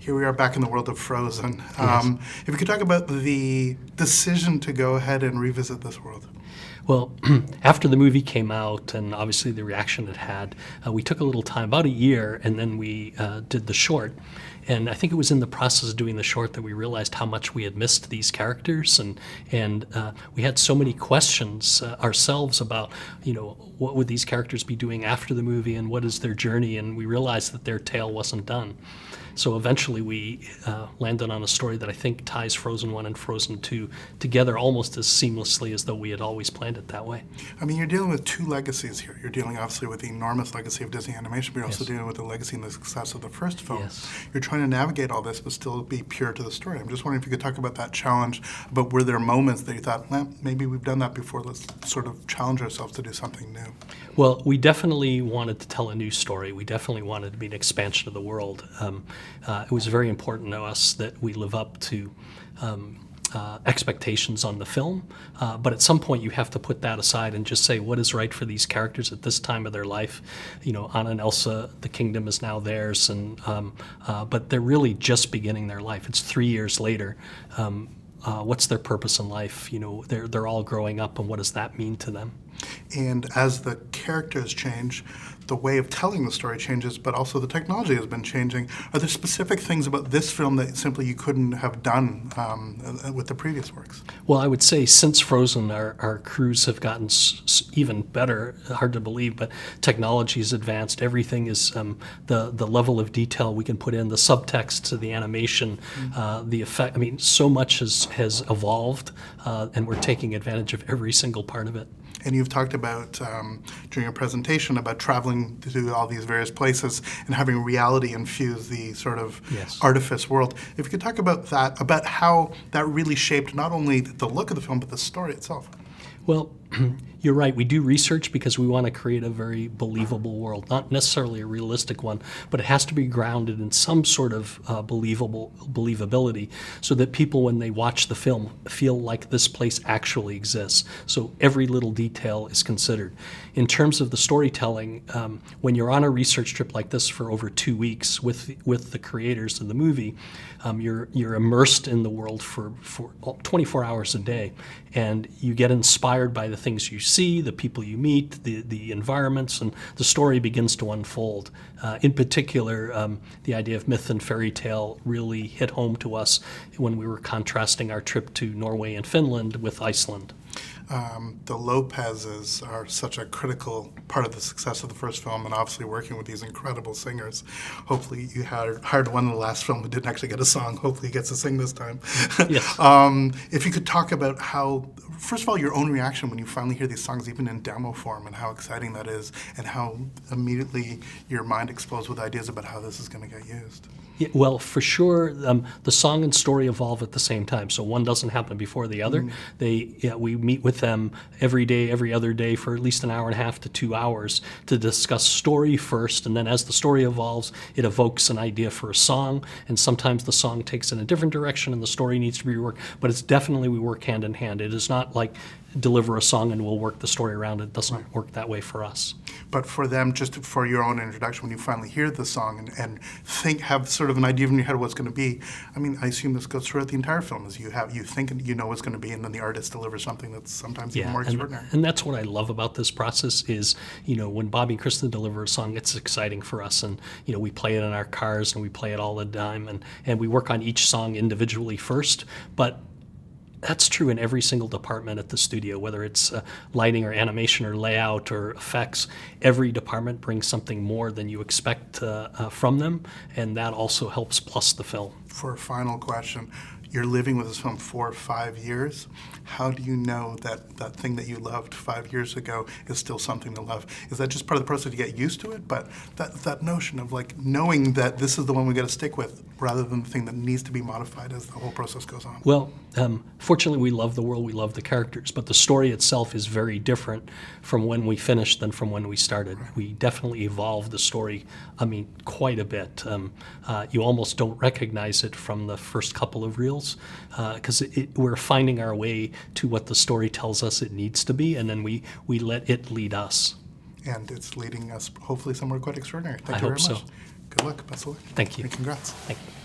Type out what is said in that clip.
Here we are back in the world of Frozen. Yes. If you could talk about the decision to go ahead and revisit this world. Well, after the movie came out and obviously the reaction it had, we took a little time, about a year, and then we did the short. And I think it was in the process of doing the short that we realized how much we had missed these characters, and we had so many questions ourselves about, what would these characters be doing after the movie and what is their journey, and we realized that their tale wasn't done. So eventually we landed on a story that I think ties Frozen 1 and Frozen 2 together almost as seamlessly as though we had always planned it that way. I mean, you're dealing with two legacies here. You're dealing obviously with the enormous legacy of Disney animation, but you're also dealing with the legacy and the success of the first film. Yes. You're trying to navigate all this but still be pure to the story. I'm just wondering if you could talk about that challenge, about were there moments that you thought, well, maybe we've done that before, let's sort of challenge ourselves to do something new? Well, we definitely wanted to tell a new story. We definitely wanted to be an expansion of the world. It was very important to us that we live up to expectations on the film, but at some point you have to put that aside and just say what is right for these characters at this time of their life. Anna and Elsa, the kingdom is now theirs, but they're really just beginning their life. It's 3 years later. What's their purpose in life? They're all growing up, and what does that mean to them? And as the characters change, the way of telling the story changes, but also the technology has been changing. Are there specific things about this film that simply you couldn't have done with the previous works? Well, I would say since Frozen, our crews have gotten even better. Hard to believe, but technology has advanced. Everything is the level of detail we can put in, the subtext to the animation, the effect. I mean, so much has evolved, and we're taking advantage of every single part of it. And you've talked about, during your presentation, about traveling to all these various places and having reality infuse the sort of artifice world. If you could talk about that, about how that really shaped not only the look of the film, but the story itself. Well, you're right. We do research because we want to create a very believable world, not necessarily a realistic one, but it has to be grounded in some sort of believability so that people, when they watch the film, feel like this place actually exists. So every little detail is considered. In terms of the storytelling, when you're on a research trip like this for over 2 weeks with the creators of the movie, you're immersed in the world for 24 hours a day, and you get inspired by the things you see, the people you meet, the environments, and the story begins to unfold. In particular, the idea of myth and fairy tale really hit home to us when we were contrasting our trip to Norway and Finland with Iceland. The Lopezes are such a critical part of the success of the first film, and obviously working with these incredible singers. Hopefully you hired one in the last film who didn't actually get a song. Hopefully he gets to sing this time. Yes. If you could talk about how, first of all, your own reaction when you finally hear these songs, even in demo form, and how exciting that is, and how immediately your mind explodes with ideas about how this is going to get used. Yeah, well, for sure, the song and story evolve at the same time, so one doesn't happen before the other. We meet with them every day, every other day for at least an hour and a half to 2 hours to discuss story first, and then as the story evolves, it evokes an idea for a song, and sometimes the song takes in a different direction and the story needs to be reworked, but it's definitely we work hand in hand. It is not like deliver a song and we'll work the story around it. It doesn't work that way for us. But for them, just for your own introduction, when you finally hear the song and have sort of an idea in your head of what's going to be, I mean, I assume this goes throughout the entire film, is you think you know what's going to be, and then the artist delivers something that's sometimes even more extraordinary. And that's what I love about this process is, when Bobby and Kristen deliver a song, it's exciting for us, and we play it in our cars and we play it all the time, and we work on each song individually first, but that's true in every single department at the studio, whether it's lighting or animation or layout or effects. Every department brings something more than you expect from them, and that also helps plus the film. For a final question, you're living with this film 4 or 5 years. How do you know that that thing that you loved 5 years ago is still something to love? Is that just part of the process to get used to it? But that notion of like knowing that this is the one we got to stick with rather than the thing that needs to be modified as the whole process goes on. Well, fortunately we love the world, we love the characters, but the story itself is very different from when we finished than from when we started. Right. We definitely evolved the story, quite a bit. You almost don't recognize it from the first couple of reels because we're finding our way to what the story tells us it needs to be, and then we let it lead us. And it's leading us hopefully somewhere quite extraordinary. Thank I you hope very much. so. Good luck. Best of luck. Thank you. And congrats. Thank you.